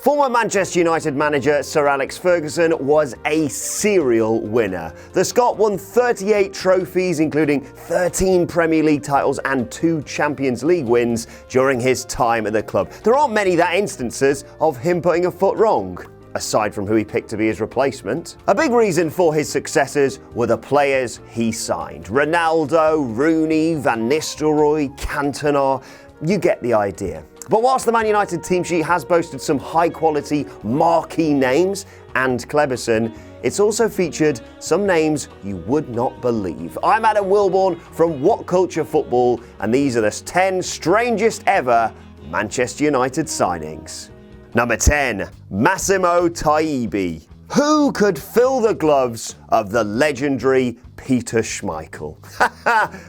Former Manchester United manager Sir Alex Ferguson was a serial winner. The Scot won 38 trophies, including 13 Premier League titles and 2 Champions League wins during his time at the club. There aren't many instances of him putting a foot wrong, aside from who he picked to be his replacement. A big reason for his successes were the players he signed. Ronaldo, Rooney, Van Nistelrooy, Cantona. You get the idea. But whilst the Man United team sheet has boasted some high-quality, marquee names and Kleberson, it's also featured some names you would not believe. I'm Adam Wilborn from What Culture Football, and these are the 10 strangest ever Manchester United signings. Number 10, Massimo Taibbi. Who could fill the gloves of the legendary Peter Schmeichel?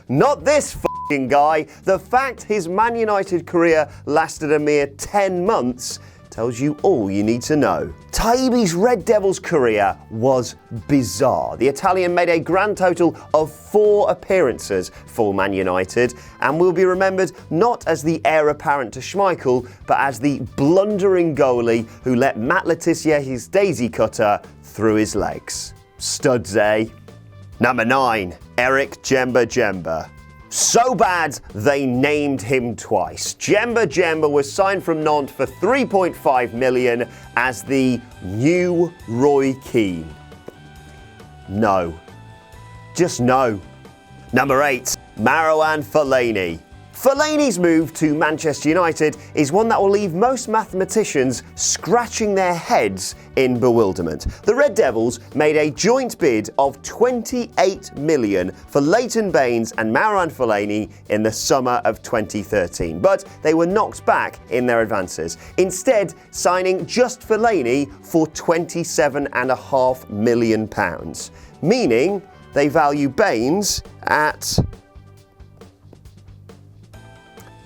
Not this f***ing guy. The fact his Man United career lasted a mere 10 months tells you all you need to know. Taibbi's Red Devils career was bizarre. The Italian made a grand total of 4 appearances for Man United and will be remembered not as the heir apparent to Schmeichel, but as the blundering goalie who let Matt Letizier's daisy cutter through his legs. Studs, eh? Number 9, Erik Djemba. So bad, they named him twice. Djemba was signed from Nantes for 3.5 million as the new Roy Keane. No. Just no. Number 8, Marouane Fellaini. Fellaini's move to Manchester United is one that will leave most mathematicians scratching their heads in bewilderment. The Red Devils made a joint bid of 28 million for Leighton Baines and Marouane Fellaini in the summer of 2013, but they were knocked back in their advances, instead signing just Fellaini for £27.5 million, meaning they value Baines at...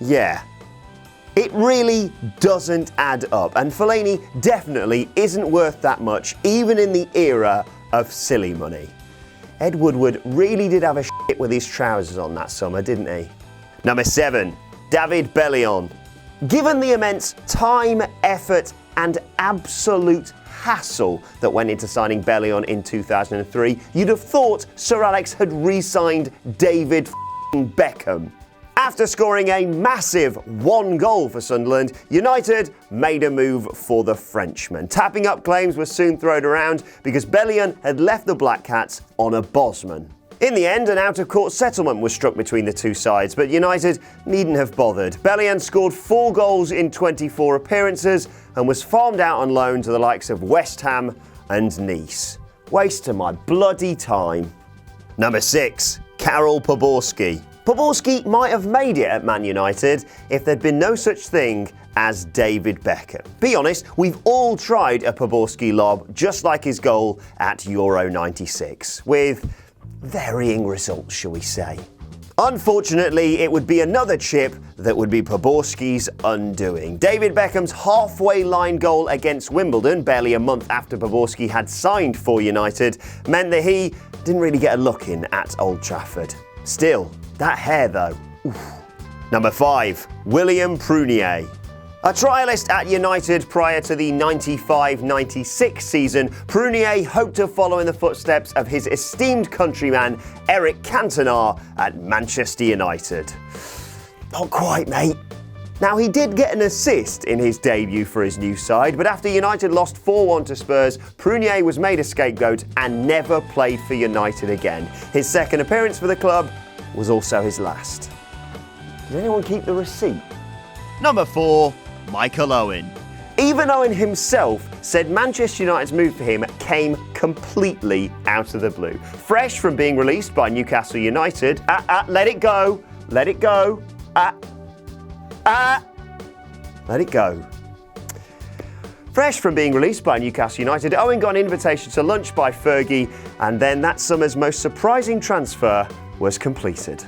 yeah, it really doesn't add up, and Fellaini definitely isn't worth that much, even in the era of silly money. Ed Woodward really did have a shit with his trousers on that summer, didn't he? Number 7, David Bellion. Given the immense time, effort and absolute hassle that went into signing Bellion in 2003, you'd have thought Sir Alex had re-signed David Beckham. After scoring a massive 1 goal for Sunderland, United made a move for the Frenchman. Tapping up claims were soon thrown around because Bellion had left the Black Cats on a Bosman. In the end, an out-of-court settlement was struck between the two sides, but United needn't have bothered. Bellion scored 4 goals in 24 appearances and was farmed out on loan to the likes of West Ham and Nice. Waste of my bloody time. Number 6, Karol Poborski. Poborski might have made it at Man United if there'd been no such thing as David Beckham. Be honest, we've all tried a Poborski lob just like his goal at Euro 96, with varying results, shall we say. Unfortunately, it would be another chip that would be Poborski's undoing. David Beckham's halfway line goal against Wimbledon, barely a month after Poborski had signed for United, meant that he didn't really get a look in at Old Trafford. Still, that hair though. Oof. Number 5, William Prunier. A trialist at United prior to the 95-96 season, Prunier hoped to follow in the footsteps of his esteemed countryman Eric Cantona at Manchester United. Not quite, mate. Now, he did get an assist in his debut for his new side, but after United lost 4-1 to Spurs, Prunier was made a scapegoat and never played for United again. His second appearance for the club was also his last. Did anyone keep the receipt? Number 4, Michael Owen. Even Owen himself said Manchester United's move for him came completely out of the blue. Fresh from being released by Newcastle United, let it go, let it go, let it go. Fresh from being released by Newcastle United, Owen got an invitation to lunch by Fergie, and then that summer's most surprising transfer was completed.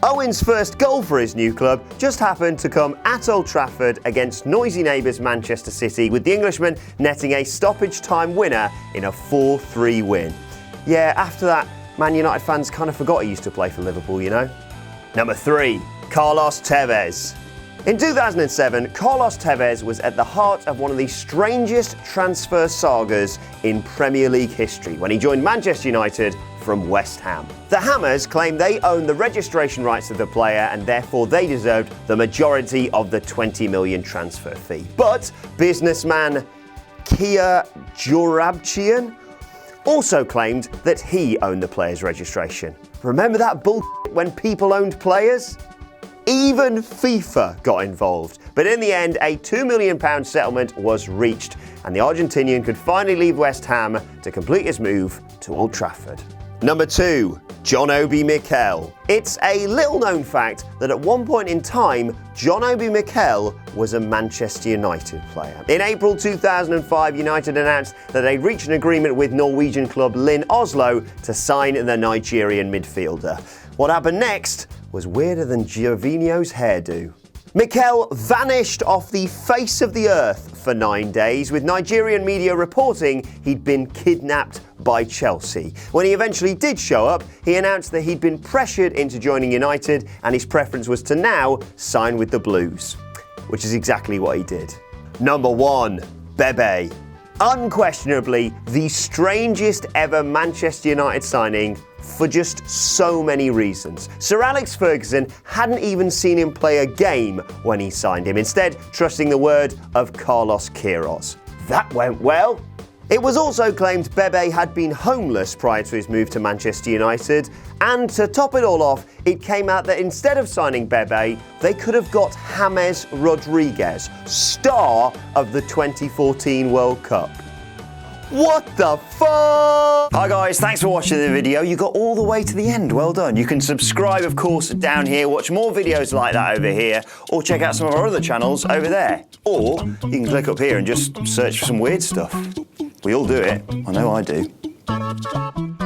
Owen's first goal for his new club just happened to come at Old Trafford against noisy neighbours Manchester City, with the Englishman netting a stoppage time winner in a 4-3 win. Yeah, after that, Man United fans kind of forgot he used to play for Liverpool, you know. Number 3, Carlos Tevez. In 2007, Carlos Tevez was at the heart of one of the strangest transfer sagas in Premier League history when he joined Manchester United from West Ham. The Hammers claim they own the registration rights of the player and therefore they deserved the majority of the 20 million transfer fee. But businessman Kia Joorabchian also claimed that he owned the player's registration. Remember that bullshit when people owned players? Even FIFA got involved. But in the end, a £2 million settlement was reached, and the Argentinian could finally leave West Ham to complete his move to Old Trafford. Number 2. John Obi Mikel. It's a little-known fact that at one point in time, John Obi Mikel was a Manchester United player. In April 2005, United announced that they'd reached an agreement with Norwegian club Lyn Oslo to sign the Nigerian midfielder. What happened next was weirder than Gervinho's hairdo. Mikel vanished off the face of the earth for 9 days, with Nigerian media reporting he'd been kidnapped by Chelsea. When he eventually did show up, he announced that he'd been pressured into joining United and his preference was to now sign with the Blues, which is exactly what he did. Number 1. Bebe. Unquestionably, the strangest ever Manchester United signing for just so many reasons. Sir Alex Ferguson hadn't even seen him play a game when he signed him, instead trusting the word of Carlos Queiroz. That went well. It was also claimed Bebe had been homeless prior to his move to Manchester United, and to top it all off, it came out that instead of signing Bebe, they could have got James Rodriguez, star of the 2014 World Cup. What the fuck? Hi guys, thanks for watching the video. You got all the way to the end, well done. You can subscribe, of course, down here, watch more videos like that over here, or check out some of our other channels over there. Or you can click up here and just search for some weird stuff. We all do it, I know I do.